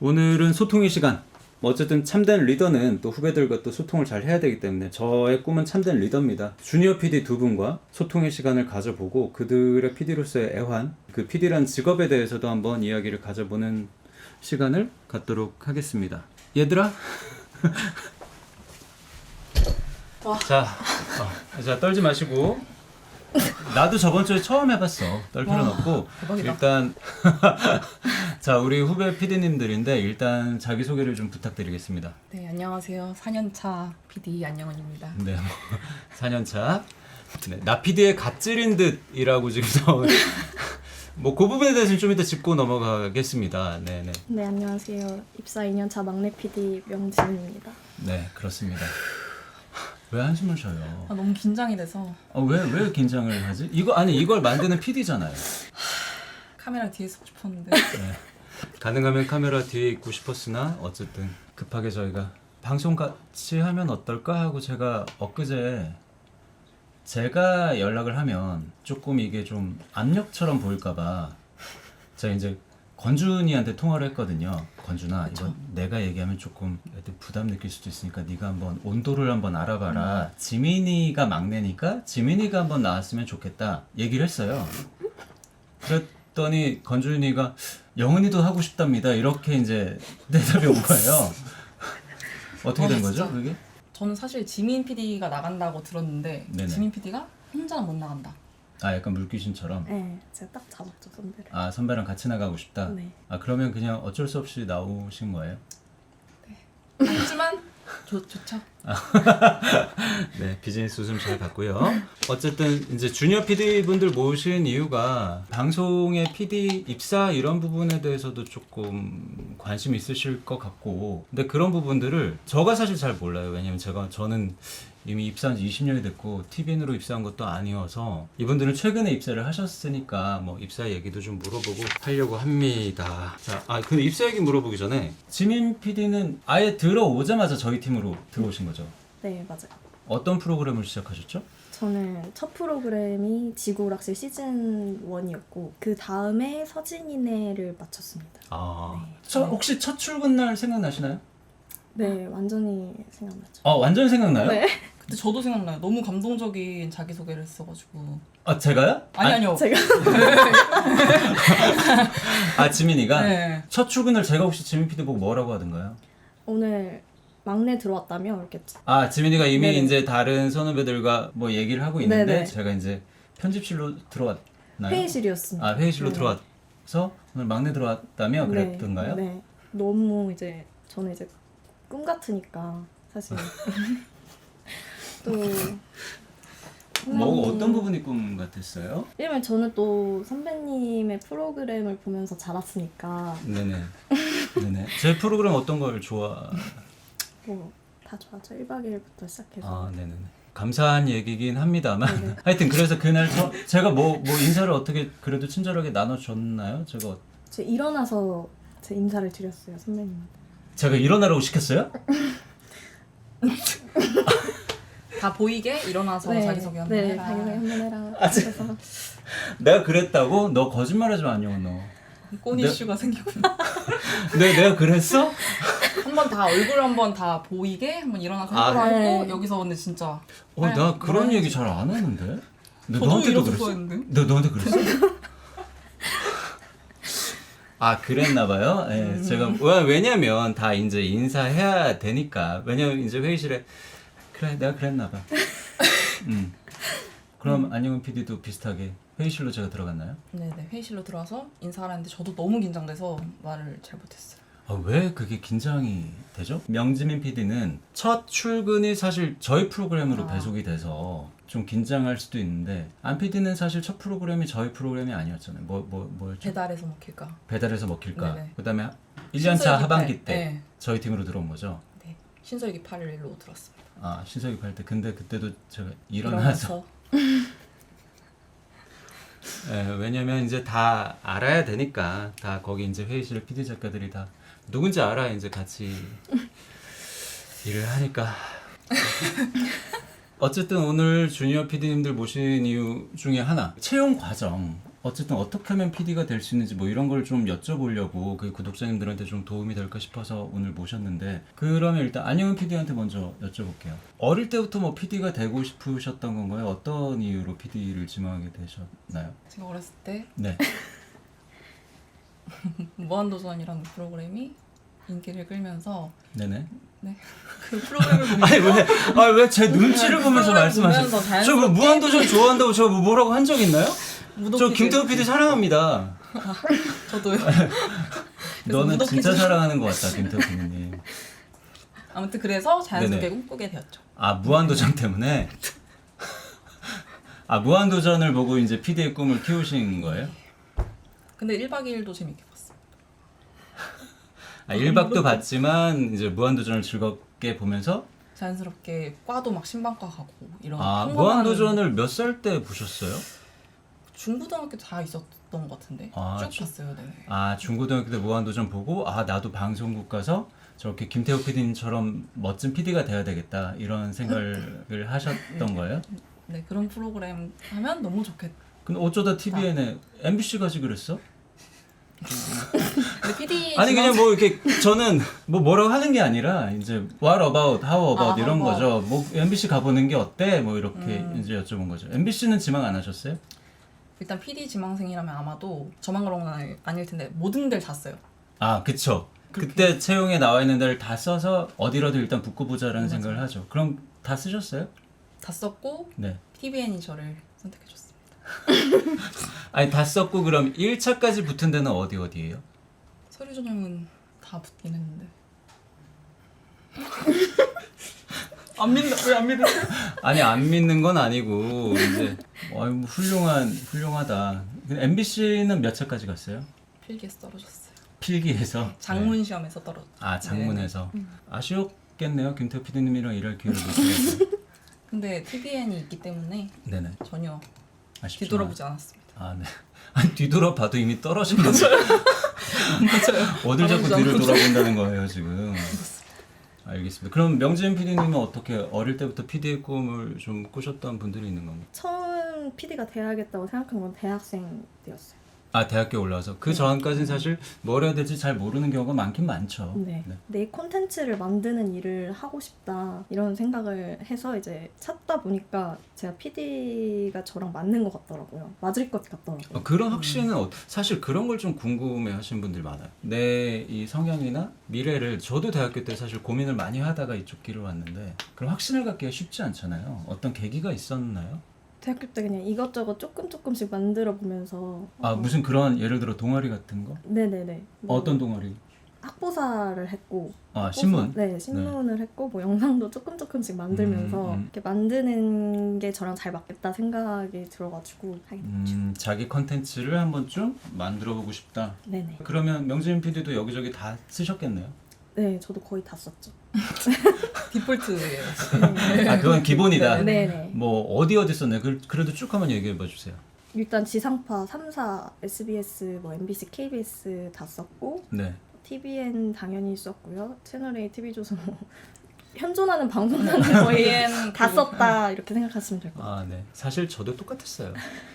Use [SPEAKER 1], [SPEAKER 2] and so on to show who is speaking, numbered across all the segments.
[SPEAKER 1] 오늘은 소통의 시간. 어쨌든 참된 리더는 또 후배들과 또 소통을 잘 해야 되기 때문에 저의 꿈은 참된 리더입니다. 주니어 PD 두 분과 소통의 시간을 가져보고 그들의 PD로서의 애환, 그 PD란 직업에 대해서도 한번 이야기를 가져보는 시간을 갖도록 하겠습니다. 얘들아? 자, 자 떨지 마시고. 나도 저번 주에 처음 해봤어. 떨 필요는 없고
[SPEAKER 2] 대박이다.
[SPEAKER 1] 일단 자 우리 후배 PD님들인데 일단 자기 소개를 좀 부탁드리겠습니다.
[SPEAKER 2] 네, 안녕하세요. 4년차 PD 안영원입니다.
[SPEAKER 1] 네, 4년차. 네, 나 PD의 갑질인 듯이라고 지금 뭐그 부분에 대해서는 좀 이따 짚고 넘어가겠습니다. 네네.
[SPEAKER 3] 네, 안녕하세요. 입사 2년차 막내 PD 명진입니다.
[SPEAKER 1] 네, 그렇습니다. 왜 한숨을 쉬어요?
[SPEAKER 2] 아, 너무 긴장이 돼서
[SPEAKER 1] 왜 긴장을 하지? 이걸 만드는 PD잖아요.
[SPEAKER 2] 카메라 뒤에 서고 싶었는데
[SPEAKER 1] 네. 가능하면 카메라 뒤에 있고 싶었으나 어쨌든 급하게 저희가 방송 같이 하면 어떨까 하고 제가 엊그제 제가 연락을 하면 조금 이게 좀 압력처럼 보일까봐 제가 이제 건준이한테 통화를 했거든요. 건준아, 이거 내가 얘기하면 조금 애들 부담 느낄 수도 있으니까 네가 한번 온도를 한번 알아봐라. 지민이가 막내니까 지민이가 한번 나왔으면 좋겠다 얘기를 했어요. 그랬더니 건준이가 영은이도 하고 싶답니다. 이렇게 이제 대답이 온 거예요. 어떻게 된 거죠,
[SPEAKER 2] 진짜.
[SPEAKER 1] 그게?
[SPEAKER 2] 저는 사실 지민 PD가 나간다고 들었는데
[SPEAKER 1] 네네.
[SPEAKER 2] 지민 PD가 혼자는 못 나간다.
[SPEAKER 1] 아, 약간 물귀신처럼.
[SPEAKER 3] 네, 제가 딱 잡았죠, 선배를.
[SPEAKER 1] 아, 선배랑 같이 나가고 싶다.
[SPEAKER 3] 네.
[SPEAKER 1] 아, 그러면 그냥 어쩔 수 없이 나오신 거예요?
[SPEAKER 2] 하지만 좋죠.
[SPEAKER 1] 네, 비즈니스 웃음 잘 봤고요. 어쨌든 이제 주니어 PD 분들 모신 이유가 방송의 PD 입사 이런 부분에 대해서도 조금 관심 있으실 것 같고, 근데 그런 부분들을 저가 사실 잘 몰라요. 왜냐면 저는 이미 입사한 지 20년이 됐고 TVN으로 입사한 것도 아니어서 이분들은 최근에 입사를 하셨으니까 뭐 입사 얘기도 좀 물어보고 하려고 합니다. 자, 근데 입사 얘기 물어보기 전에 지민 PD는 아예 들어오자마자 저희 팀으로 들어오신 거죠?
[SPEAKER 3] 네, 맞아요.
[SPEAKER 1] 어떤 프로그램을 시작하셨죠?
[SPEAKER 3] 저는 첫 프로그램이 지구오락실 시즌 1이었고 그 다음에 서진이네를 마쳤습니다. 네.
[SPEAKER 1] 혹시 첫 출근 날 생각나시나요?
[SPEAKER 3] 네, 완전히 생각나죠.
[SPEAKER 1] 완전 생각나요?
[SPEAKER 3] 네.
[SPEAKER 2] 근데 저도 생각나요. 너무 감동적인 자기소개를 했어가지고.
[SPEAKER 1] 제가요?
[SPEAKER 2] 아니요.
[SPEAKER 3] 제가
[SPEAKER 1] 지민이가?
[SPEAKER 2] 네.
[SPEAKER 1] 첫 출근을 제가 혹시 지민 PD 보고 뭐라고 하던가요?
[SPEAKER 3] 오늘 막내 들어왔다며 이렇게
[SPEAKER 1] 지민이가 이미
[SPEAKER 3] 네네.
[SPEAKER 1] 이제 다른 선후배들과 뭐 얘기를 하고 있는데
[SPEAKER 3] 네네.
[SPEAKER 1] 제가 이제 편집실로 들어왔나요?
[SPEAKER 3] 회의실이었습니다.
[SPEAKER 1] 회의실로
[SPEAKER 3] 네.
[SPEAKER 1] 들어와서 오늘 막내 들어왔다며 그랬던가요?
[SPEAKER 3] 네, 네. 너무 이제 저는 이제 꿈 같으니까 사실 또
[SPEAKER 1] 뭐 어떤 부분이 꿈 같았어요?
[SPEAKER 3] 왜냐면 저는 또 선배님의 프로그램을 보면서 자랐으니까
[SPEAKER 1] 네네. 제 프로그램 어떤 걸 좋아?
[SPEAKER 3] 뭐 다 좋아하죠. 1박 2일부터 시작해서
[SPEAKER 1] 네네네. 감사한 얘기긴 합니다만
[SPEAKER 3] 네네.
[SPEAKER 1] 하여튼 그래서 그날 제가 뭐 인사를 어떻게 그래도 친절하게 나눠줬나요?
[SPEAKER 3] 제가 일어나서 제 인사를 드렸어요, 선배님한테.
[SPEAKER 1] 제가 일어나라고 시켰어요?
[SPEAKER 2] 다 보이게 일어나서 자기소개 한번
[SPEAKER 3] 네,
[SPEAKER 2] 해라.
[SPEAKER 3] 자기소개 한번 해라. 그래서
[SPEAKER 1] 내가 그랬다고? 너 거짓말하지 마, 안녕 너.
[SPEAKER 2] 꼰
[SPEAKER 1] 네.
[SPEAKER 2] 이슈가 생겼구나.
[SPEAKER 1] 내가 그랬어?
[SPEAKER 2] 한번 다 얼굴 한번 다 보이게 한번 일어나서 해보라
[SPEAKER 3] 네.
[SPEAKER 2] 하고 여기서 근데 진짜
[SPEAKER 1] 나 그런 얘기 잘 안 하는데?
[SPEAKER 2] 저도
[SPEAKER 1] 너한테도
[SPEAKER 2] 이러고
[SPEAKER 1] 그랬어?
[SPEAKER 2] 했는데.
[SPEAKER 1] 너 너한테 그랬어? 그랬나봐요. 네, 제가 왜냐면 다 이제 인사해야 되니까. 왜냐면 이제 회의실에 그래 내가 그랬나봐. 그럼 안영은 PD도 비슷하게 회의실로 제가 들어갔나요?
[SPEAKER 2] 네네 회의실로 들어와서 인사를 하는데 저도 너무 긴장돼서 말을 잘 못했어요.
[SPEAKER 1] 왜 그게 긴장이 되죠? 명지민 PD는 첫 출근이 사실 저희 프로그램으로 배속이 돼서 좀 긴장할 수도 있는데 안 PD는 사실 첫 프로그램이 저희 프로그램이 아니었잖아요. 뭐였죠?
[SPEAKER 2] 배달에서 먹힐까?
[SPEAKER 1] 배달에서 먹힐까?
[SPEAKER 2] 네네.
[SPEAKER 1] 그다음에 1년차
[SPEAKER 2] 신설기
[SPEAKER 1] 하반기
[SPEAKER 2] 팔.
[SPEAKER 1] 때
[SPEAKER 2] 네.
[SPEAKER 1] 저희 팀으로 들어온 거죠.
[SPEAKER 2] 네. 신설기 8일로 들었습니다.
[SPEAKER 1] 신석이 팔 때 근데 그때도 제가 일어나서 왜냐면 이제 다 알아야 되니까 다 거기 이제 회의실에 PD 작가들이 다 누군지 알아 이제 같이 일을 하니까 어쨌든 오늘 주니어 PD님들 모신 이유 중에 하나 채용 과정 어쨌든 어떻게 하면 PD가 될 수 있는지 뭐 이런 걸 좀 여쭤보려고 그 구독자님들한테 좀 도움이 될까 싶어서 오늘 모셨는데, 그러면 일단 안영은 PD한테 먼저 여쭤볼게요. 어릴 때부터 뭐 PD가 되고 싶으셨던 건가요? 어떤 이유로 PD를 지망하게 되셨나요?
[SPEAKER 2] 제가 어렸을 때
[SPEAKER 1] 네.
[SPEAKER 2] 무한도전이라는 프로그램이 인기를 끌면서
[SPEAKER 1] 네네.
[SPEAKER 2] 그 프로그램을 보면서
[SPEAKER 1] 아니 왜 제 눈치를 보면서
[SPEAKER 2] 프로그램
[SPEAKER 1] 말씀하세요?
[SPEAKER 2] 보면서
[SPEAKER 1] 저
[SPEAKER 2] 자연스럽게
[SPEAKER 1] 뭐 무한도전 좋아한다고 저 뭐라고 한 적 있나요?
[SPEAKER 2] 무독
[SPEAKER 1] 저
[SPEAKER 2] 퀴즈.
[SPEAKER 1] 김태호 PD 사랑합니다.
[SPEAKER 2] 저도요.
[SPEAKER 1] 너는
[SPEAKER 2] 무독
[SPEAKER 1] 진짜
[SPEAKER 2] 퀴즈.
[SPEAKER 1] 사랑하는 것 같다, 김태호 PD님.
[SPEAKER 2] 아무튼 그래서 자연스럽게
[SPEAKER 1] 네네.
[SPEAKER 2] 꿈꾸게 되었죠.
[SPEAKER 1] 아, 무한도전 때문에? 아, 무한도전을 보고 이제 PD의 꿈을 키우신 거예요?
[SPEAKER 2] 근데 1박 2일도 재밌게 봤어요.
[SPEAKER 1] 아, 1박도 봤지만 이제 무한도전을 즐겁게 보면서.
[SPEAKER 2] 자연스럽게 과도 막 신방과 가고 이런
[SPEAKER 1] 아,
[SPEAKER 2] 평범한-
[SPEAKER 1] 무한도전을 몇 살 때 보셨어요?
[SPEAKER 2] 중고등학교 다 있었던 것 같은데
[SPEAKER 1] 아,
[SPEAKER 2] 쭉 봤어요. 네.
[SPEAKER 1] 아, 중고등학교 때 무한도전 보고, 아, 나도 방송국 가서 저렇게 김태호 PD님처럼 멋진 PD가 돼야 되겠다, 이런 생각을 하셨던 거예요?
[SPEAKER 2] 네, 그런 프로그램 하면 너무 좋겠다.
[SPEAKER 1] 근데 어쩌다 TVN에 MBC 가지 그랬어?
[SPEAKER 2] 근데 PD
[SPEAKER 1] 아니 그냥 뭐 이렇게 저는 뭐라고 하는 게 아니라 이제 what about, how about
[SPEAKER 2] 아,
[SPEAKER 1] 이런
[SPEAKER 2] how about.
[SPEAKER 1] 거죠. 뭐 MBC 가보는 게 어때? 뭐 이렇게 이제 여쭤본 거죠. MBC는 지망 안 하셨어요?
[SPEAKER 2] 일단 PD 지망생이라면 아마도 저만 그런 건 아닐 텐데 모든 데를 다 써요.
[SPEAKER 1] 아, 그쵸. 그때 채용에 나와 있는 데를 다 써서 어디라도 일단 붙고 보자라는 생각을 하죠. 그럼 다 쓰셨어요?
[SPEAKER 2] 다 썼고
[SPEAKER 1] 네.
[SPEAKER 2] TVN이 저를 선택해줬습니다.
[SPEAKER 1] 아니 다 썼고 그럼 1차까지 붙은 데는 어디예요?
[SPEAKER 2] 서류 전형은 다 붙긴 했는데. 안 믿는 왜 안 믿는?
[SPEAKER 1] 아니 안 믿는 건 아니고 이제 뭐 훌륭하다. MBC는 몇 차까지 갔어요?
[SPEAKER 2] 필기에서 떨어졌어요.
[SPEAKER 1] 필기에서.
[SPEAKER 2] 장문
[SPEAKER 1] 네.
[SPEAKER 2] 시험에서 떨어졌어요.
[SPEAKER 1] 아, 장문에서. 아쉬웠겠네요. 김태호 PD님이랑 일할 기회를 못 주셔서.
[SPEAKER 2] 근데 TVN이 있기 때문에
[SPEAKER 1] 네네.
[SPEAKER 2] 전혀
[SPEAKER 1] 아쉽지만.
[SPEAKER 2] 뒤돌아보지 않았습니다.
[SPEAKER 1] 아, 네. 아니 뒤돌아봐도 이미 떨어진 거죠.
[SPEAKER 2] 맞아요.
[SPEAKER 1] 어딜 자꾸
[SPEAKER 2] 떨어지지
[SPEAKER 1] 뒤를
[SPEAKER 2] 않고.
[SPEAKER 1] 돌아본다는 거예요 지금. 알겠습니다. 그럼 명진 PD님은 어떻게 어릴 때부터 PD의 꿈을 좀 꾸셨던 분들이 있는 건가요?
[SPEAKER 3] 처음 PD가 돼야겠다고 생각한 건 대학생 때였어요.
[SPEAKER 1] 아, 대학교 올라와서 그 전까지는 사실 뭘 해야 될지 잘 모르는 경우가 많긴 많죠.
[SPEAKER 3] 네. 내 콘텐츠를 만드는 일을 하고 싶다 이런 생각을 해서 이제 찾다 보니까 제가 PD가 저랑 맞는 것 같더라고요. 맞을 것 같더라고요.
[SPEAKER 1] 그런 확신은 사실 그런 걸 좀 궁금해 하시는 분들이 많아요. 내 이 성향이나 미래를 저도 대학교 때 사실 고민을 많이 하다가 이쪽 길을 왔는데 그런 확신을 갖기가 쉽지 않잖아요. 어떤 계기가 있었나요?
[SPEAKER 3] 대학교 때 그냥 이것저것 조금씩 만들어 보면서
[SPEAKER 1] 아, 무슨 그런 예를 들어 동아리 같은 거?
[SPEAKER 3] 네네네. 뭐
[SPEAKER 1] 어떤 동아리?
[SPEAKER 3] 학보사를 했고
[SPEAKER 1] 아, 신문?
[SPEAKER 3] 네, 신문을 했고 뭐 영상도 조금씩 만들면서 이렇게 만드는 게 저랑 잘 맞겠다 생각이 들어가지고 하게 됐죠.
[SPEAKER 1] 자기 컨텐츠를 한번 좀 만들어보고 싶다.
[SPEAKER 3] 네네.
[SPEAKER 1] 그러면 명진 PD도 여기저기 다 쓰셨겠네요?
[SPEAKER 3] 네, 저도 거의 다 썼죠.
[SPEAKER 2] 디폴트예요.
[SPEAKER 1] 아, 그건 기본이다.
[SPEAKER 3] 네네.
[SPEAKER 1] 뭐 어디 썼나요? 그래도 쭉 한번 얘기해봐 주세요.
[SPEAKER 3] 일단 지상파 3사, SBS, 뭐 MBC, KBS 다 썼고
[SPEAKER 1] 네.
[SPEAKER 3] TVN 당연히 썼고요. 채널A, TV조선 현존하는 방송사는 거의
[SPEAKER 2] BN
[SPEAKER 3] 다 썼다 이렇게 생각하시면 될 것 같아요.
[SPEAKER 1] 아, 네. 사실 저도 똑같았어요.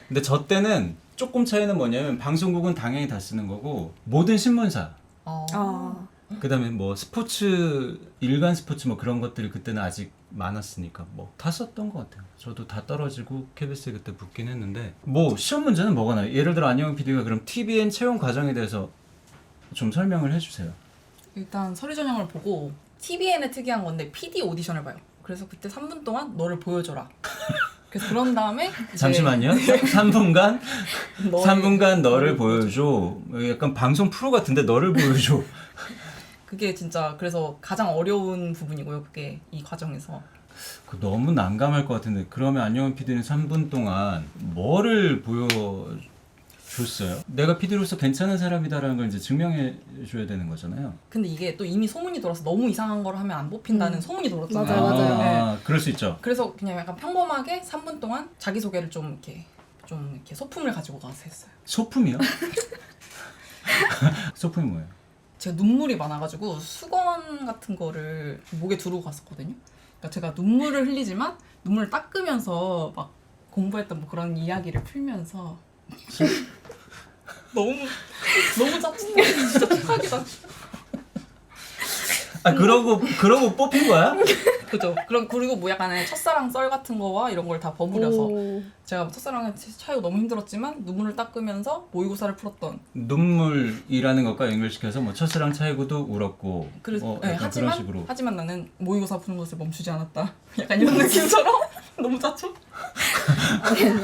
[SPEAKER 1] 근데 저 때는 조금 차이는 뭐냐면 방송국은 당연히 다 쓰는 거고 모든 신문사
[SPEAKER 3] 아,
[SPEAKER 1] 그다음에 뭐 스포츠 일간 스포츠 뭐 그런 것들이 그때는 아직 많았으니까 뭐 다 썼던 것 같아요. 저도 다 떨어지고 KBS에 그때 붙긴 했는데 뭐 시험 문제는 뭐가 나요? 예를 들어 안영은 PD가 그럼 TVN 채용 과정에 대해서 좀 설명을 해주세요.
[SPEAKER 2] 일단 서류 전형을 보고 TVN의 특이한 건데 PD 오디션을 봐요. 그래서 그때 3분 동안 너를 보여줘라. 그래서 그런 다음에 이제
[SPEAKER 1] 잠시만요. 3분간
[SPEAKER 2] 너의-
[SPEAKER 1] 3분간 너를 보여줘. 약간 방송 프로 같은데 너를 보여줘.
[SPEAKER 2] 그게 진짜 그래서 가장 어려운 부분이고요. 그게 이 과정에서
[SPEAKER 1] 그 너무 난감할 것 같은데 그러면 안영은 PD는 3분 동안 뭐를 보여줬어요? 내가 PD로서 괜찮은 사람이다라는 걸 이제 증명해 줘야 되는 거잖아요.
[SPEAKER 2] 근데 이게 또 이미 소문이 돌아서 너무 이상한 걸 하면 안 뽑힌다는 소문이 돌았잖아요.
[SPEAKER 3] 맞아요.
[SPEAKER 2] 네.
[SPEAKER 1] 그럴 수 있죠.
[SPEAKER 2] 그래서 그냥 약간 평범하게 3분 동안 자기소개를 좀 이렇게 소품을 가지고 가서 했어요.
[SPEAKER 1] 소품이요? 소품이 뭐예요?
[SPEAKER 2] 제가 눈물이 많아가지고 수건 같은 거를 목에 두르고 갔었거든요. 그러니까 제가 눈물을 흘리지만 눈물을 닦으면서 막 공부했던 뭐 그런 이야기를 풀면서 너무 짜증나. 진짜 착각이다.
[SPEAKER 1] 아 그러고 뽑힌 거야?
[SPEAKER 2] 그죠. 그리고 뭐 약간의 첫사랑 썰 같은 거와 이런 걸 다 버무려서
[SPEAKER 3] 오.
[SPEAKER 2] 제가 첫사랑을 차이고 너무 힘들었지만 눈물을 닦으면서 모의고사를 풀었던.
[SPEAKER 1] 눈물이라는 것과 연결시켜서 뭐 첫사랑 차이고도 울었고
[SPEAKER 2] 그래서
[SPEAKER 1] 약간 그런 식으로.
[SPEAKER 2] 하지만 나는 모의고사 푸는 것을 멈추지 않았다. 약간 이런 느낌처럼 너무 짜쳐.
[SPEAKER 3] 아니야.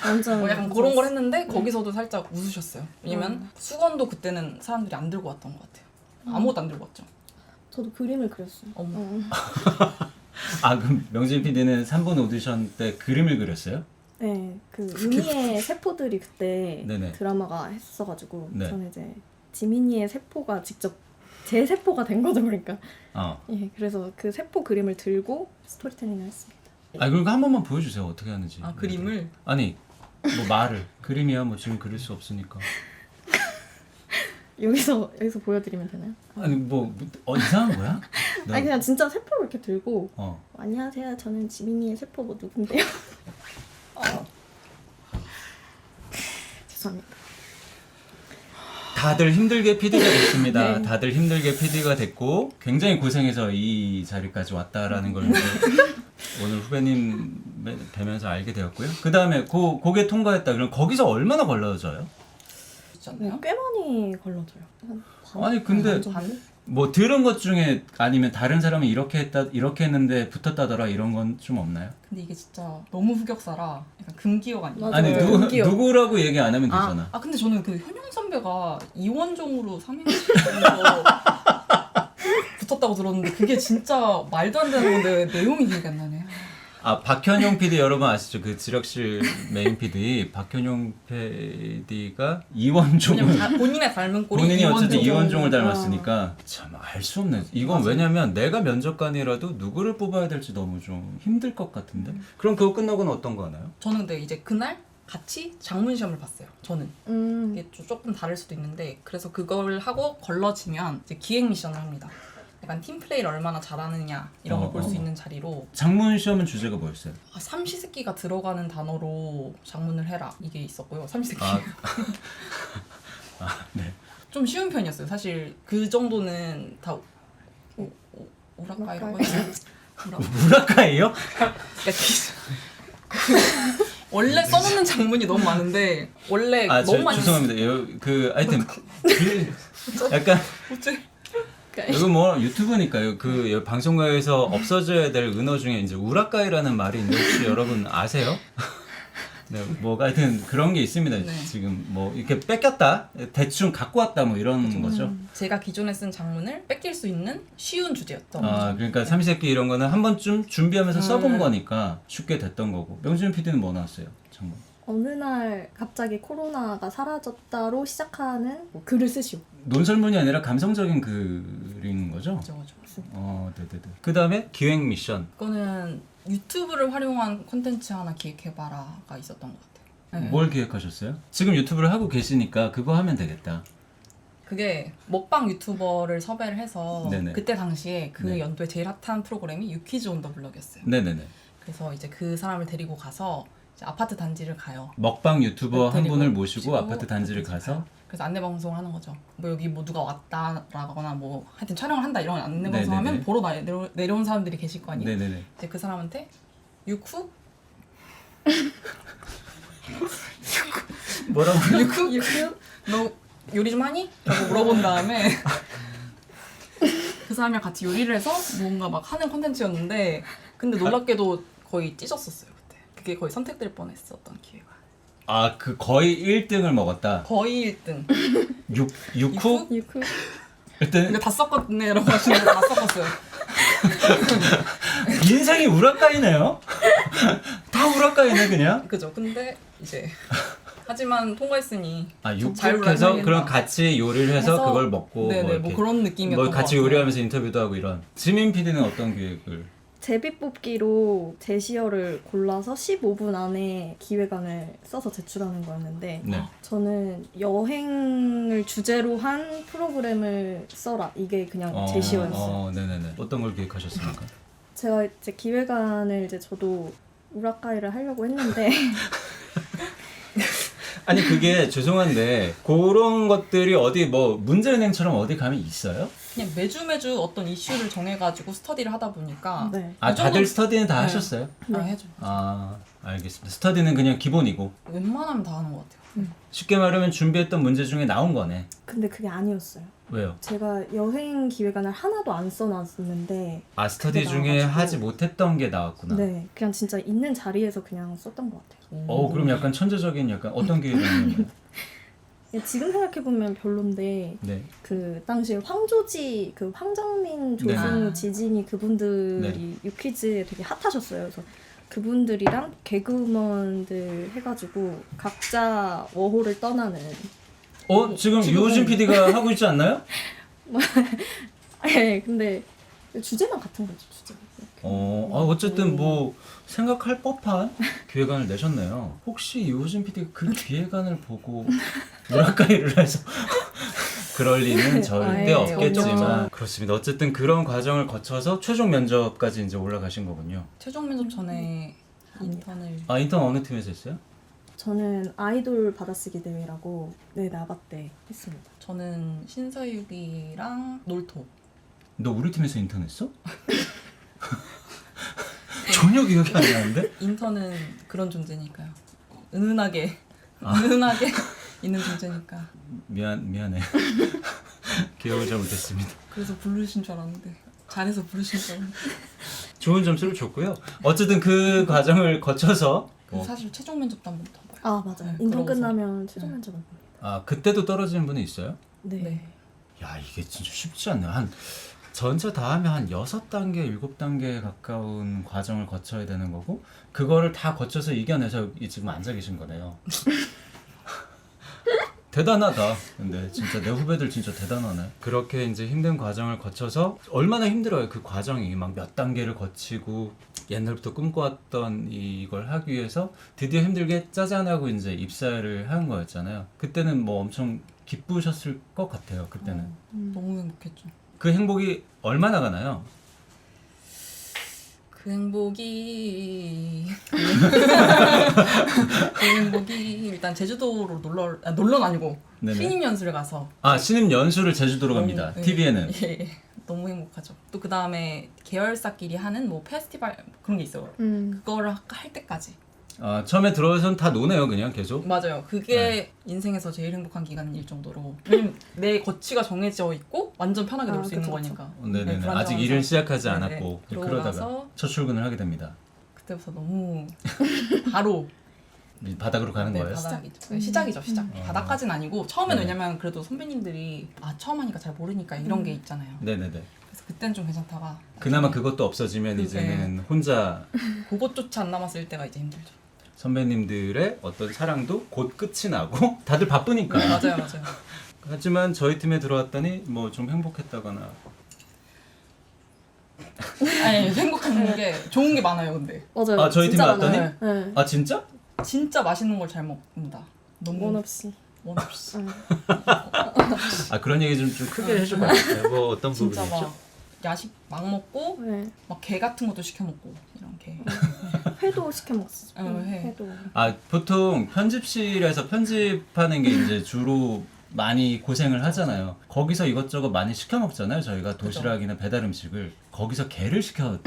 [SPEAKER 3] 완전.
[SPEAKER 2] 약간 그런 걸 했는데 거기서도 살짝 웃으셨어요. 왜냐면 수건도 그때는 사람들이 안 들고 왔던 것 같아요. 아무것도 안 들고 왔죠.
[SPEAKER 3] 저도 그림을 그렸어요.
[SPEAKER 2] 어머.
[SPEAKER 1] 아 그럼 명진 PD는 3분 오디션 때 그림을 그렸어요?
[SPEAKER 3] 네, 그 유미의 세포들이 그때
[SPEAKER 1] 네네.
[SPEAKER 3] 드라마가 했어가지고
[SPEAKER 1] 네.
[SPEAKER 3] 저는 이제 지민이의 세포가 직접 제 세포가 된 거죠, 그러니까. 예, 그래서 그 세포 그림을 들고 스토리텔링을 했습니다.
[SPEAKER 1] 아 그러니까 한 번만 보여주세요. 어떻게 하는지.
[SPEAKER 2] 아 그림을?
[SPEAKER 1] 아니 뭐 말을 그림이야 뭐 지금 그릴 수 없으니까.
[SPEAKER 3] 여기서 보여드리면 되나요?
[SPEAKER 1] 아니 뭐 이상한 거야?
[SPEAKER 3] 아니 그냥 진짜 세포를 이렇게 들고
[SPEAKER 1] 어.
[SPEAKER 3] 안녕하세요, 저는 지민이의 세포 뭐 누군데요? 죄송합니다.
[SPEAKER 1] 다들 힘들게 PD가 됐습니다.
[SPEAKER 3] 네.
[SPEAKER 1] 다들 힘들게 PD가 됐고 굉장히 고생해서 이 자리까지 왔다라는 걸 이제 오늘 후배님 뵈면서 알게 되었고요. 그 다음에 고개 통과했다. 그럼 거기서 얼마나 걸려져요?
[SPEAKER 2] 있지
[SPEAKER 3] 네,
[SPEAKER 2] 않나요?
[SPEAKER 3] 꽤 많이 걸러져요. 한 반?
[SPEAKER 1] 아니 근데
[SPEAKER 3] 반 정도?
[SPEAKER 1] 뭐 들은 것 중에 아니면 다른 사람이 이렇게 했다 이렇게 했는데 붙었다더라 이런 건 좀 없나요?
[SPEAKER 2] 근데 이게 진짜 너무 흑역사라 약간 금기억 아니에요?
[SPEAKER 3] 맞아요.
[SPEAKER 1] 아니
[SPEAKER 3] 은기요.
[SPEAKER 1] 누구라고 얘기 안 하면 되잖아.
[SPEAKER 2] 아 근데 저는 그 현영 선배가 이원종으로 삼행시에서 붙었다고 들었는데 그게 진짜 말도 안 되는 건데 내용이 기억이 안 나네.
[SPEAKER 1] 아 박현용 PD 여러분 아시죠? 그 지력실 메인 PD 박현용 PD가 이원종을
[SPEAKER 2] 왜냐면 본인의 닮은 꼴이
[SPEAKER 1] 본인이 어쨌든
[SPEAKER 2] 이원종.
[SPEAKER 1] 이원종을 닮았으니까 참 알 수 없네. 이건
[SPEAKER 2] 맞아.
[SPEAKER 1] 왜냐면 내가 면접관이라도 누구를 뽑아야 될지 너무 좀 힘들 것 같은데. 그럼 그거 끝나고는 어떤 거 하나요?
[SPEAKER 2] 저는 근데 이제 그날 같이 장문 시험을 봤어요. 저는 이게 조금 다를 수도 있는데 그래서 그걸 하고 걸러지면 이제 기획 미션을 합니다. 약간 팀플레이를 얼마나 잘하느냐 이런 걸 볼 수 있는 자리로
[SPEAKER 1] 장문 시험은 주제가 뭐였어요?
[SPEAKER 2] 삼시세끼가 들어가는 단어로 장문을 해라 이게 있었고요. 삼시세끼
[SPEAKER 1] 네.
[SPEAKER 2] 좀 쉬운 편이었어요. 사실 그 정도는 다 오락가이라고 해야 되나?
[SPEAKER 1] 무라카이요?
[SPEAKER 2] 원래 써놓는 장문이 너무 많은데 원래 너무 많이
[SPEAKER 1] 죄송합니다. 하여튼 약간
[SPEAKER 2] 어째
[SPEAKER 1] 이거 뭐 유튜브니까요. 그 방송가에서 없어져야 될 은어 중에 이제 우라카이라는 말이 있는데 혹시 여러분 아세요? 네, 뭐 하여튼 그런 게 있습니다.
[SPEAKER 2] 네.
[SPEAKER 1] 지금 뭐 이렇게 뺏겼다, 대충 갖고 왔다 뭐 이런 거죠.
[SPEAKER 2] 제가 기존에 쓴 장문을 뺏길 수 있는 쉬운 주제였던
[SPEAKER 1] 아,
[SPEAKER 2] 거죠.
[SPEAKER 1] 그러니까 삼시세끼 이런 거는 한 번쯤 준비하면서 써본 거니까 쉽게 됐던 거고. 명준 PD는 뭐 나왔어요? 장문.
[SPEAKER 3] 어느 날 갑자기 코로나가 사라졌다로 시작하는 뭐 글을 쓰시오.
[SPEAKER 1] 논설문이 아니라 감성적인 글인 거죠?
[SPEAKER 2] 그죠.
[SPEAKER 1] 네네네. 그 다음에 기획 미션.
[SPEAKER 2] 그거는 유튜브를 활용한 콘텐츠 하나 기획해봐라가 있었던 것 같아요. 네.
[SPEAKER 1] 뭘 기획하셨어요? 지금 유튜브를 하고 계시니까 그거 하면 되겠다.
[SPEAKER 2] 그게 먹방 유튜버를 섭외를 해서
[SPEAKER 1] 네네.
[SPEAKER 2] 그때 당시에 그
[SPEAKER 1] 네.
[SPEAKER 2] 연도에 제일 핫한 프로그램이 유퀴즈 온 더 블럭이었어요.
[SPEAKER 1] 네네네.
[SPEAKER 2] 그래서 이제 그 사람을 데리고 가서 이제 아파트 단지를 가요.
[SPEAKER 1] 먹방 유튜버 한
[SPEAKER 2] 데리고
[SPEAKER 1] 분을 모시고
[SPEAKER 2] 모시고
[SPEAKER 1] 아파트 단지를 가서
[SPEAKER 2] 가요. 그래서 안내 방송을 하는 거죠. 뭐 여기 뭐 누가 왔다라거나 뭐 하여튼 촬영을 한다 이런 안내
[SPEAKER 1] 네네네.
[SPEAKER 2] 방송하면 보러 내려온 사람들이 계실 거 아니에요.
[SPEAKER 1] 네네네.
[SPEAKER 2] 이제 그 사람한테 유쿠
[SPEAKER 1] 뭐라고?
[SPEAKER 2] 유쿠 너 요리 좀 하니? 라고 물어본 다음에 그 사람이랑 같이 요리를 해서 뭔가 막 하는 콘텐츠였는데 근데 놀랍게도 거의 찢었었어요 그때. 그게 거의 선택될 뻔했었던 기회가.
[SPEAKER 1] 아, 그 거의 1등을 먹었다.
[SPEAKER 2] 거의 1등.
[SPEAKER 1] 유쿠?
[SPEAKER 3] 유쿠.
[SPEAKER 1] 일단
[SPEAKER 2] 이거 다 섞었네 라고 하시는 거 다 섞었어요.
[SPEAKER 1] 인생이 우라카이네요. 다 우라카이네 그냥.
[SPEAKER 2] 그죠. 근데 이제 하지만 통과했으니
[SPEAKER 1] 아,
[SPEAKER 2] 잘
[SPEAKER 1] 육국해서
[SPEAKER 2] 올라가야겠다.
[SPEAKER 1] 그럼 같이 요리를 해서
[SPEAKER 2] 해서
[SPEAKER 1] 그걸 먹고
[SPEAKER 2] 네네
[SPEAKER 1] 뭐 이렇게
[SPEAKER 2] 뭐 그런 느낌이었던
[SPEAKER 1] 뭐 같이
[SPEAKER 2] 것 같아요.
[SPEAKER 1] 요리하면서 인터뷰도 하고 이런. 지민 PD는 어떤 기획을?
[SPEAKER 3] 제비 뽑기로 제시어를 골라서 15분 안에 기획안을 써서 제출하는 거였는데
[SPEAKER 1] 네.
[SPEAKER 3] 저는 여행을 주제로 한 프로그램을 써라 이게 그냥 제시어였어요.
[SPEAKER 1] 네네네. 어떤 걸 기획하셨습니까?
[SPEAKER 3] 제가 이제 기획안을 이제 저도 우라카이를 하려고 했는데
[SPEAKER 1] 아니 그게 죄송한데 그런 것들이 어디 뭐 문제은행처럼 어디 가면 있어요?
[SPEAKER 2] 그냥 매주 어떤 이슈를 정해가지고 스터디를 하다 보니까
[SPEAKER 3] 네.
[SPEAKER 1] 아
[SPEAKER 2] 그 정도-
[SPEAKER 1] 다들 스터디는 다
[SPEAKER 2] 네.
[SPEAKER 1] 하셨어요?
[SPEAKER 2] 아, 해줘.
[SPEAKER 1] 아 알겠습니다. 스터디는 그냥 기본이고
[SPEAKER 2] 웬만하면 다 하는 것 같아요.
[SPEAKER 1] 쉽게 말하면 준비했던 문제 중에 나온 거네.
[SPEAKER 3] 근데 그게 아니었어요.
[SPEAKER 1] 왜요?
[SPEAKER 3] 제가 여행 기획안을 하나도 안 써놨는데
[SPEAKER 1] 아 스터디
[SPEAKER 3] 그게
[SPEAKER 1] 중에
[SPEAKER 3] 나와가지고.
[SPEAKER 1] 하지 못했던 게 나왔구나.
[SPEAKER 3] 네, 그냥 진짜 있는 자리에서 그냥 썼던 것 같아요.
[SPEAKER 1] 그럼 약간 천재적인 약간 어떤 기획안이에요?
[SPEAKER 3] 지금 생각해보면 별론데
[SPEAKER 1] 네.
[SPEAKER 3] 그 당시에 황조지 그 황정민
[SPEAKER 1] 네.
[SPEAKER 3] 조승우
[SPEAKER 2] 아.
[SPEAKER 3] 지진이 그분들이 유퀴즈에 되게 핫하셨어요. 그래서 그분들이랑 개그우먼들 해가지고 각자 워홀을 떠나는.
[SPEAKER 1] 지금
[SPEAKER 3] 지금
[SPEAKER 1] 유호진
[SPEAKER 3] 뭐-
[SPEAKER 1] PD가 하고 있지 않나요?
[SPEAKER 3] 네, 근데 주제만 같은 거죠, 주제.
[SPEAKER 1] 어쨌든 뭐 생각할 법한 기획안을 내셨네요. 혹시 유호진 PD가 그 기획안을 보고 뭐랄까이를 해서 그럴 리는 절대
[SPEAKER 3] 아예
[SPEAKER 1] 없겠지만
[SPEAKER 3] 전혀.
[SPEAKER 1] 그렇습니다. 어쨌든 그런 과정을 거쳐서 최종 면접까지 이제 올라가신 거군요.
[SPEAKER 2] 최종 면접 전에 인턴을
[SPEAKER 1] 아 인턴 어느 팀에서 했어요?
[SPEAKER 3] 저는 아이돌 받아쓰기 대회라고 나바때 했습니다.
[SPEAKER 2] 저는 신서유기랑 놀토.
[SPEAKER 1] 너 우리 팀에서 인턴했어? 전혀 기억이 안 나는데?
[SPEAKER 2] 인턴은 그런 존재니까요. 은은하게 있는 존재니까.
[SPEAKER 1] 미안해. 기억을 잘 못했습니다.
[SPEAKER 2] 그래서 부르신 줄 알았는데 잘해서 부르신 줄 알았는데.
[SPEAKER 1] 좋은 점수를 줬고요. 어쨌든 그 과정을 거쳐서
[SPEAKER 2] 사실 최종 면접도 한 번 더 봐요.
[SPEAKER 3] 아 맞아요.
[SPEAKER 2] 네,
[SPEAKER 3] 인턴
[SPEAKER 2] 그러고서.
[SPEAKER 3] 끝나면 최종 면접을 봅니다.
[SPEAKER 1] 그때도 떨어지는 분이 있어요?
[SPEAKER 3] 네.
[SPEAKER 2] 네.
[SPEAKER 1] 야 이게 진짜 쉽지 않네요. 한 전체 다 하면 한 6단계, 7단계에 가까운 과정을 거쳐야 되는 거고 그거를 다 거쳐서 이겨내서 지금 앉아 계신 거네요. 대단하다. 근데 진짜 내 후배들 진짜 대단하네. 그렇게 이제 힘든 과정을 거쳐서 얼마나 힘들어요. 그 과정이 막 몇 단계를 거치고 옛날부터 꿈꿔왔던 이걸 하기 위해서 드디어 힘들게 짜잔하고 이제 입사를 한 거였잖아요. 그때는 뭐 엄청 기쁘셨을 것 같아요. 그때는.
[SPEAKER 2] 너무 행복했죠.
[SPEAKER 1] 그 행복이 얼마나 가나요?
[SPEAKER 2] 그 행복이 일단 제주도로 놀러는 아니고
[SPEAKER 1] 네네.
[SPEAKER 2] 신입 연수를 가서
[SPEAKER 1] 신입 연수를 제주도로 갑니다.
[SPEAKER 2] 너무,
[SPEAKER 1] TV에는.
[SPEAKER 2] 예, 너무 행복하죠. 또 그 다음에 계열사끼리 하는 뭐 페스티벌 그런 게 있어요. 그거를 할 때까지.
[SPEAKER 1] 처음에 들어와서는 다 노네요, 그냥 계속.
[SPEAKER 2] 맞아요. 그게 인생에서 제일 행복한 기간일 정도로. 왜냐면 내 거치가 정해져 있고 완전 편하게 놀 수 있는
[SPEAKER 3] 그쵸,
[SPEAKER 2] 거니까.
[SPEAKER 1] 네네네.
[SPEAKER 2] 불안정한
[SPEAKER 1] 아직 일을
[SPEAKER 2] 상황.
[SPEAKER 1] 시작하지
[SPEAKER 2] 네네.
[SPEAKER 1] 않았고
[SPEAKER 2] 그러고
[SPEAKER 1] 그러다가
[SPEAKER 2] 나서
[SPEAKER 1] 첫 출근을 하게 됩니다.
[SPEAKER 2] 그때부터 너무 바로
[SPEAKER 1] 바닥으로 가는
[SPEAKER 2] 네,
[SPEAKER 1] 거예요.
[SPEAKER 2] 바닥이죠. 시작이죠, 시작. 바닥까지는 아니고 처음엔
[SPEAKER 1] 네.
[SPEAKER 2] 왜냐면 그래도 선배님들이 처음 하니까 잘 모르니까 이런 게 있잖아요.
[SPEAKER 1] 네네네.
[SPEAKER 2] 그래서 그땐 좀 괜찮다가
[SPEAKER 1] 그나마 그것도 없어지면
[SPEAKER 2] 네.
[SPEAKER 1] 이제는 혼자
[SPEAKER 2] 그것조차 안 남았을 때가 이제 힘들죠.
[SPEAKER 1] 선배님들의 어떤 사랑도 곧 끝이 나고 다들 바쁘니까.
[SPEAKER 2] 맞아요.
[SPEAKER 1] 하지만 저희 팀에 들어왔더니 뭐 좀 행복했다거나.
[SPEAKER 2] 아니 행복한 게 좋은 게 많아요, 근데
[SPEAKER 3] 맞아요.
[SPEAKER 1] 저희 팀에
[SPEAKER 3] 진짜
[SPEAKER 1] 왔더니?
[SPEAKER 3] 많아요. 네.
[SPEAKER 1] 아 진짜?
[SPEAKER 2] 진짜 맛있는 걸 잘 먹는다. 너무
[SPEAKER 3] 원 없이.
[SPEAKER 2] 원 없이.
[SPEAKER 1] 그런 얘기 좀 크게 해줘봐요. 뭐 어떤
[SPEAKER 2] 진짜
[SPEAKER 1] 부분이죠?
[SPEAKER 2] 막 야식 막 먹고
[SPEAKER 3] 네.
[SPEAKER 2] 막 게 같은 것도 시켜 먹고 이런 게.
[SPEAKER 3] 회도 시켜 먹었어요.
[SPEAKER 2] 회.
[SPEAKER 3] 회도.
[SPEAKER 1] 보통 편집실에서 편집하는 게 이제 주로 많이 고생을 하잖아요. 거기서 이것저것 많이 시켜 먹잖아요. 저희가 도시락이나 배달 음식을 거기서 게를 시켜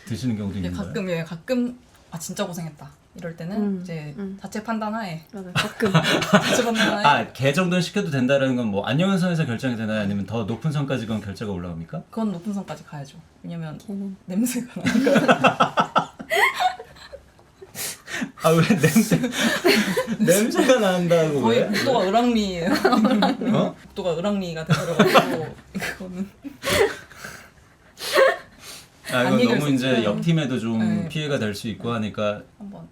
[SPEAKER 1] 드시는 경우도 있는 거예요.
[SPEAKER 2] 가끔 진짜 고생했다. 이럴 때는 이제 자체 판단하에
[SPEAKER 3] 맞아요. 가끔.
[SPEAKER 2] 자체 판단하에
[SPEAKER 1] 게 정도는 시켜도 된다라는 건 뭐 안녕한 선에서 결정이 되나요? 아니면 더 높은 선까지 그건 결제가 올라갑니까?
[SPEAKER 2] 그건 높은 선까지 가야죠. 왜냐면
[SPEAKER 3] 걔는
[SPEAKER 2] 냄새가 나니까.
[SPEAKER 1] 왜 냄새가 난다고
[SPEAKER 2] 거의
[SPEAKER 1] 왜?
[SPEAKER 2] 복도가 을왕리예요. 복도가 을왕리가 돼버려가지고 그거는
[SPEAKER 1] 이거
[SPEAKER 2] 안 얘기할
[SPEAKER 1] 너무
[SPEAKER 2] 수
[SPEAKER 1] 이제
[SPEAKER 2] 없어요.
[SPEAKER 1] 옆 팀에도 좀
[SPEAKER 2] 네.
[SPEAKER 1] 피해가 될 수 있고 하니까
[SPEAKER 2] 한번